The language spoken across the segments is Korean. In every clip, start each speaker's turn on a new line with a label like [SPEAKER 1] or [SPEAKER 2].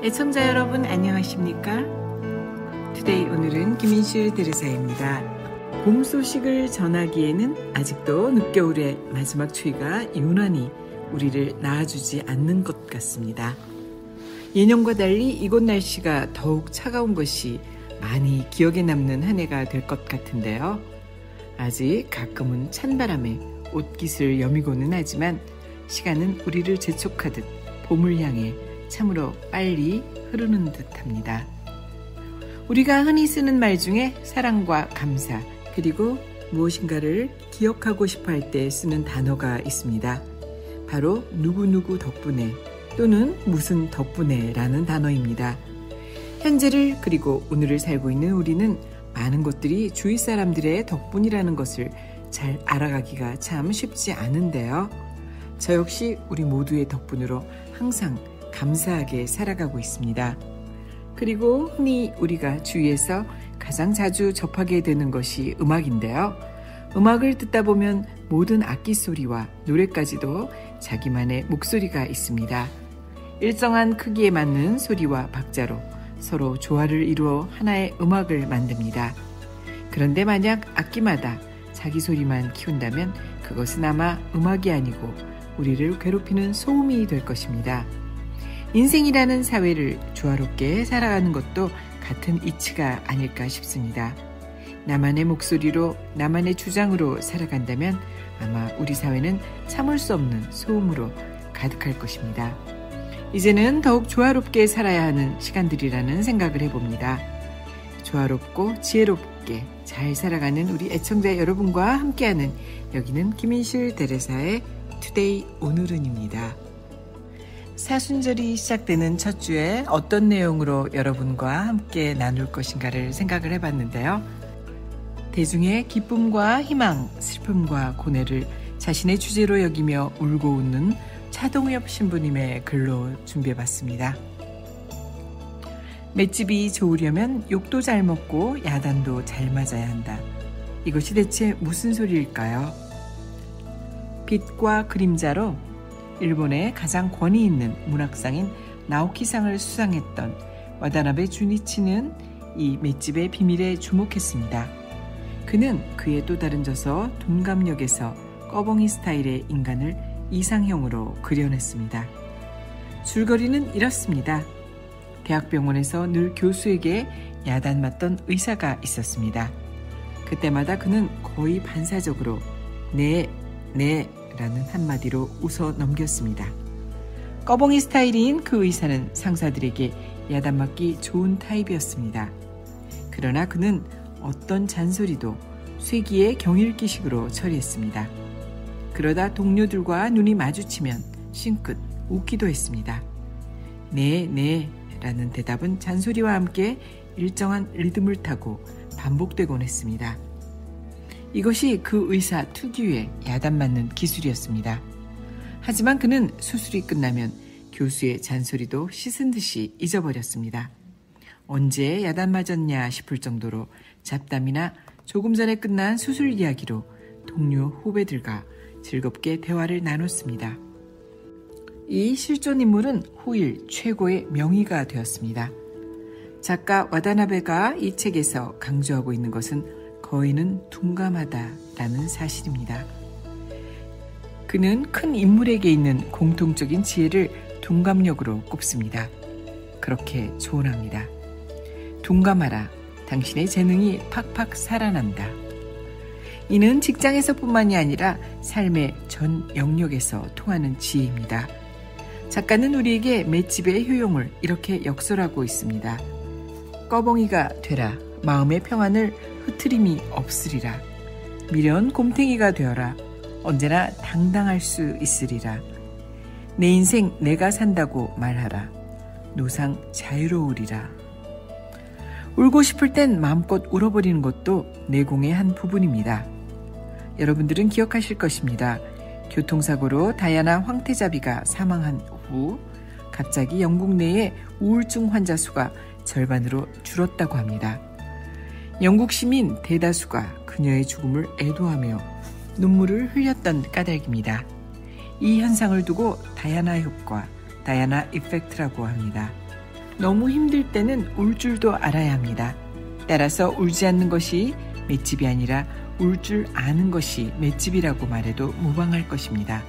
[SPEAKER 1] 애청자 여러분 안녕하십니까? 투데이 오늘은 김인실 대르사입니다. 봄 소식을 전하기에는 아직도 늦겨울의 마지막 추위가 유난히 우리를 낳아주지 않는 것 같습니다. 예년과 달리 이곳 날씨가 더욱 차가운 것이 많이 기억에 남는 한 해가 될 것 같은데요. 아직 가끔은 찬바람에 옷깃을 여미고는 하지만 시간은 우리를 재촉하듯 봄을 향해 참으로 빨리 흐르는 듯합니다. 우리가 흔히 쓰는 말 중에 사랑과 감사 그리고 무엇인가를 기억하고 싶어 할 때 쓰는 단어가 있습니다. 바로 누구누구 덕분에 또는 무슨 덕분에 라는 단어입니다. 현재를 그리고 오늘을 살고 있는 우리는 많은 것들이 주위 사람들의 덕분이라는 것을 잘 알아가기가 참 쉽지 않은데요. 저 역시 우리 모두의 덕분으로 항상 감사하게 살아가고 있습니다. 그리고 흔히 우리가 주위에서 가장 자주 접하게 되는 것이 음악인데요. 음악을 듣다 보면 모든 악기 소리와 노래까지도 자기만의 목소리가 있습니다. 일정한 크기에 맞는 소리와 박자로 서로 조화를 이루어 하나의 음악을 만듭니다. 그런데 만약 악기마다 자기 소리만 키운다면 그것은 아마 음악이 아니고 우리를 괴롭히는 소음이 될 것입니다. 인생이라는 사회를 조화롭게 살아가는 것도 같은 이치가 아닐까 싶습니다. 나만의 목소리로 나만의 주장으로 살아간다면 아마 우리 사회는 참을 수 없는 소음으로 가득할 것입니다. 이제는 더욱 조화롭게 살아야 하는 시간들이라는 생각을 해봅니다. 조화롭고 지혜롭게 잘 살아가는 우리 애청자 여러분과 함께하는 여기는 김인실 대레사의 투데이 오늘은입니다. 사순절이 시작되는 첫 주에 어떤 내용으로 여러분과 함께 나눌 것인가를 생각을 해봤는데요. 대중의 기쁨과 희망, 슬픔과 고뇌를 자신의 주제로 여기며 울고 웃는 차동엽 신부님의 글로 준비해봤습니다. 맷집이 좋으려면 욕도 잘 먹고 야단도 잘 맞아야 한다. 이것이 대체 무슨 소리일까요? 빛과 그림자로 일본의 가장 권위 있는 문학상인 나오키상을 수상했던 와다나베 주니치는 이 맷집의 비밀에 주목했습니다. 그는 그의 또 다른 저서 돈감역에서 꺼벙이 스타일의 인간을 이상형으로 그려냈습니다. 줄거리는 이렇습니다. 대학병원에서 늘 교수에게 야단 맞던 의사가 있었습니다. 그때마다 그는 거의 반사적으로 네 라는 한마디로 웃어 넘겼습니다. 꺼벙이 스타일인 그 의사는 상사들에게 야단맞기 좋은 타입이었습니다. 그러나 그는 어떤 잔소리도 쇠기의 경일기식으로 처리했습니다. 그러다 동료들과 눈이 마주치면 싱긋 웃기도 했습니다. 네 라는 대답은 잔소리와 함께 일정한 리듬을 타고 반복되곤 했습니다. 이것이 그 의사 특유의 야단맞는 기술이었습니다. 하지만 그는 수술이 끝나면 교수의 잔소리도 씻은 듯이 잊어버렸습니다. 언제 야단 맞았냐 싶을 정도로 잡담이나 조금 전에 끝난 수술 이야기로 동료 후배들과 즐겁게 대화를 나눴습니다. 이 실존 인물은 후일 최고의 명의가 되었습니다. 작가 와다나베가 이 책에서 강조하고 있는 것은 거인은 둔감하다라는 사실입니다. 그는 큰 인물에게 있는 공통적인 지혜를 둔감력으로 꼽습니다. 그렇게 조언합니다. 둔감하라. 당신의 재능이 팍팍 살아난다. 이는 직장에서뿐만이 아니라 삶의 전 영역에서 통하는 지혜입니다. 작가는 우리에게 맷집의 효용을 이렇게 역설하고 있습니다. 꺼벙이가 되라. 마음의 평안을 흐트림이 없으리라. 미련 곰탱이가 되어라. 언제나 당당할 수 있으리라. 내 인생 내가 산다고 말하라. 노상 자유로우리라. 울고 싶을 땐 마음껏 울어버리는 것도 내공의 한 부분입니다. 여러분들은 기억하실 것입니다. 교통사고로 다이아나 황태자비가 사망한 후 갑자기 영국 내의 우울증 환자 수가 절반으로 줄었다고 합니다. 영국 시민 대다수가 그녀의 죽음을 애도하며 눈물을 흘렸던 까닭입니다. 이 현상을 두고 다이아나 효과, 다이아나 이펙트라고 합니다. 너무 힘들 때는 울 줄도 알아야 합니다. 따라서 울지 않는 것이 맷집이 아니라 울 줄 아는 것이 맷집이라고 말해도 무방할 것입니다.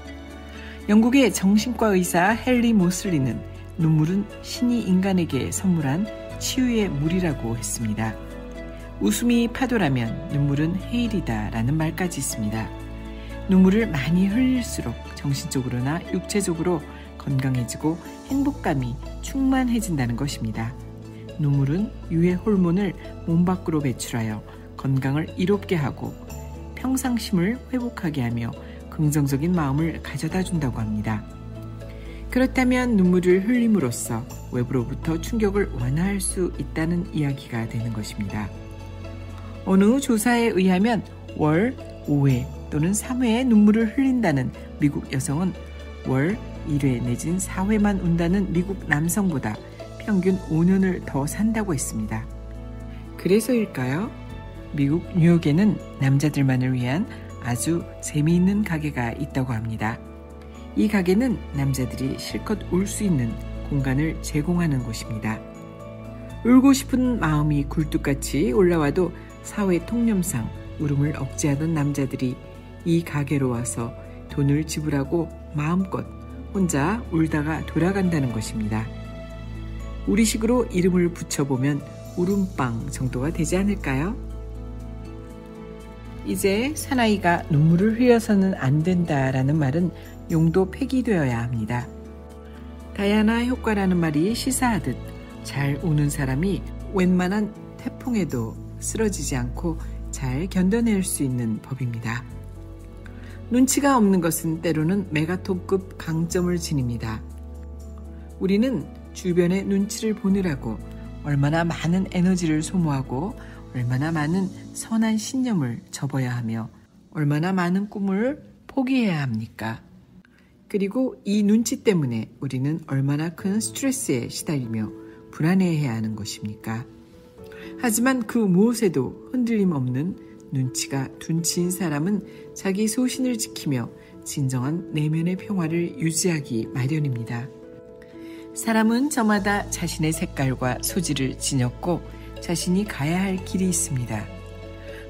[SPEAKER 1] 영국의 정신과 의사 헨리 모슬리는 눈물은 신이 인간에게 선물한 치유의 물이라고 했습니다. 웃음이 파도라면 눈물은 해일이다 라는 말까지 있습니다. 눈물을 많이 흘릴수록 정신적으로나 육체적으로 건강해지고 행복감이 충만해진다는 것입니다. 눈물은 유해 호르몬을 몸 밖으로 배출하여 건강을 이롭게 하고 평상심을 회복하게 하며 긍정적인 마음을 가져다 준다고 합니다. 그렇다면 눈물을 흘림으로써 외부로부터 충격을 완화할 수 있다는 이야기가 되는 것입니다. 어느 조사에 의하면 월 5회 또는 3회의 눈물을 흘린다는 미국 여성은 월 1회 내진 4회만 운다는 미국 남성보다 평균 5년을 더 산다고 했습니다. 그래서일까요? 미국 뉴욕에는 남자들만을 위한 아주 재미있는 가게가 있다고 합니다. 이 가게는 남자들이 실컷 울 수 있는 공간을 제공하는 곳입니다. 울고 싶은 마음이 굴뚝같이 올라와도 사회 통념상 울음을 억제하던 남자들이 이 가게로 와서 돈을 지불하고 마음껏 혼자 울다가 돌아간다는 것입니다. 우리식으로 이름을 붙여보면 울음방 정도가 되지 않을까요? 이제 사나이가 눈물을 흘려서는 안 된다라는 말은 용도 폐기되어야 합니다. 다이아나 효과라는 말이 시사하듯 잘 우는 사람이 웬만한 태풍에도 쓰러지지 않고 잘 견뎌낼 수 있는 법입니다. 눈치가 없는 것은 때로는 메가톤급 강점을 지닙니다. 우리는 주변의 눈치를 보느라고 얼마나 많은 에너지를 소모하고 얼마나 많은 선한 신념을 접어야 하며 얼마나 많은 꿈을 포기해야 합니까? 그리고 이 눈치 때문에 우리는 얼마나 큰 스트레스에 시달리며 불안해해야 하는 것입니까? 하지만 그 무엇에도 흔들림 없는 눈치가 둔치인 사람은 자기 소신을 지키며 진정한 내면의 평화를 유지하기 마련입니다. 사람은 저마다 자신의 색깔과 소질을 지녔고 자신이 가야 할 길이 있습니다.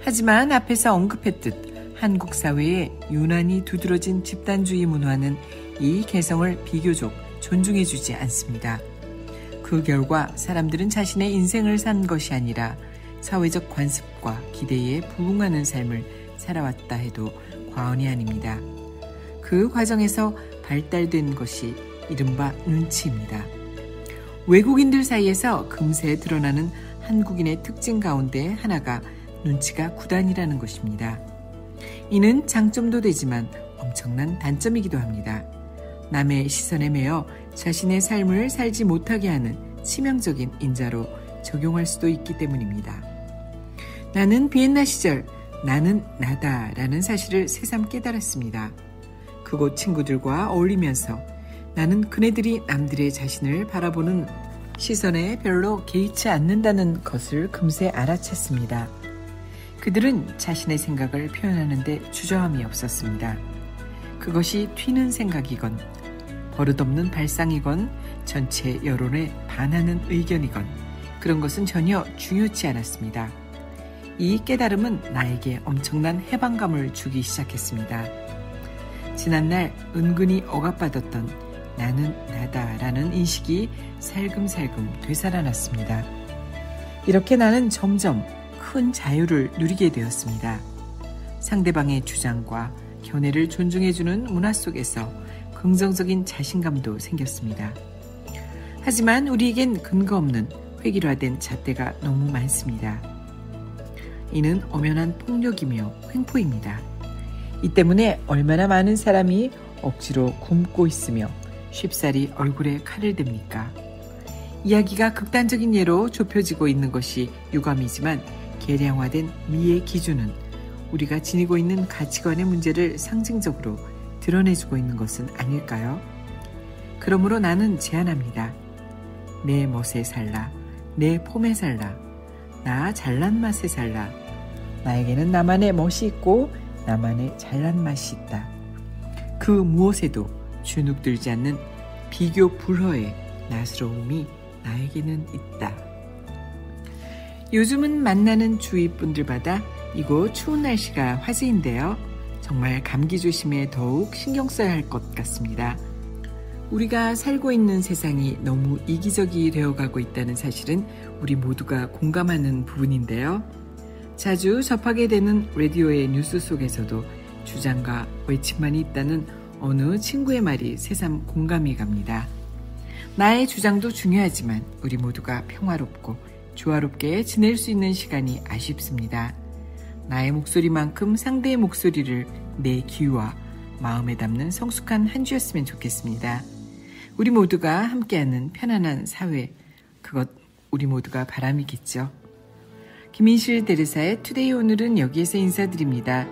[SPEAKER 1] 하지만 앞에서 언급했듯 한국 사회의 유난히 두드러진 집단주의 문화는 이 개성을 비교적 존중해주지 않습니다. 그 결과 사람들은 자신의 인생을 산 것이 아니라 사회적 관습과 기대에 부응하는 삶을 살아왔다 해도 과언이 아닙니다. 그 과정에서 발달된 것이 이른바 눈치입니다. 외국인들 사이에서 금세 드러나는 한국인의 특징 가운데 하나가 눈치가 구단이라는 것입니다. 이는 장점도 되지만 엄청난 단점이기도 합니다. 남의 시선에 매여 자신의 삶을 살지 못하게 하는 치명적인 인자로 적용할 수도 있기 때문입니다. 나는 비엔나 시절 나는 나다라는 사실을 새삼 깨달았습니다. 그곳 친구들과 어울리면서 나는 그네들이 남들의 자신을 바라보는 시선에 별로 개의치 않는다는 것을 금세 알아챘습니다. 그들은 자신의 생각을 표현하는 데 주저함이 없었습니다. 그것이 튀는 생각이건 버릇없는 발상이건 전체 여론에 반하는 의견이건 그런 것은 전혀 중요치 않았습니다. 이 깨달음은 나에게 엄청난 해방감을 주기 시작했습니다. 지난날 은근히 억압받았던 나는 나다라는 인식이 살금살금 되살아났습니다. 이렇게 나는 점점 큰 자유를 누리게 되었습니다. 상대방의 주장과 견해를 존중해주는 문화 속에서 긍정적인 자신감도 생겼습니다. 하지만 우리에겐 근거 없는 획일화된 잣대가 너무 많습니다. 이는 엄연한 폭력이며 횡포입니다. 이 때문에 얼마나 많은 사람이 억지로 굶고 있으며 쉽사리 얼굴에 칼을 댑니까? 이야기가 극단적인 예로 좁혀지고 있는 것이 유감이지만 계량화된 미의 기준은 우리가 지니고 있는 가치관의 문제를 상징적으로 드러내주고 있는 것은 아닐까요? 그러므로 나는 제안합니다. 내 멋에 살라, 내 폼에 살라, 나 잘난 맛에 살라. 나에게는 나만의 멋이 있고 나만의 잘난 맛이 있다. 그 무엇에도 주눅들지 않는 비교 불허의 나스러움이 나에게는 있다. 요즘은 만나는 주위 분들마다 이곳 추운 날씨가 화제인데요. 정말 감기 조심에 더욱 신경 써야 할 것 같습니다. 우리가 살고 있는 세상이 너무 이기적이 되어가고 있다는 사실은 우리 모두가 공감하는 부분인데요. 자주 접하게 되는 라디오의 뉴스 속에서도 주장과 외침만이 있다는 어느 친구의 말이 새삼 공감이 갑니다. 나의 주장도 중요하지만 우리 모두가 평화롭고 조화롭게 지낼 수 있는 시간이 아쉽습니다. 나의 목소리만큼 상대의 목소리를 내 귀와 마음에 담는 성숙한 한 주였으면 좋겠습니다. 우리 모두가 함께하는 편안한 사회, 그것 우리 모두가 바람이겠죠. 김인실 대르사의 투데이 오늘은 여기에서 인사드립니다.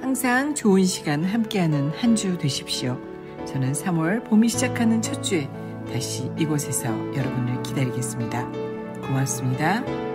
[SPEAKER 1] 항상 좋은 시간 함께하는 한 주 되십시오. 저는 3월 봄이 시작하는 첫 주에 다시 이곳에서 여러분을 기다리겠습니다. 고맙습니다.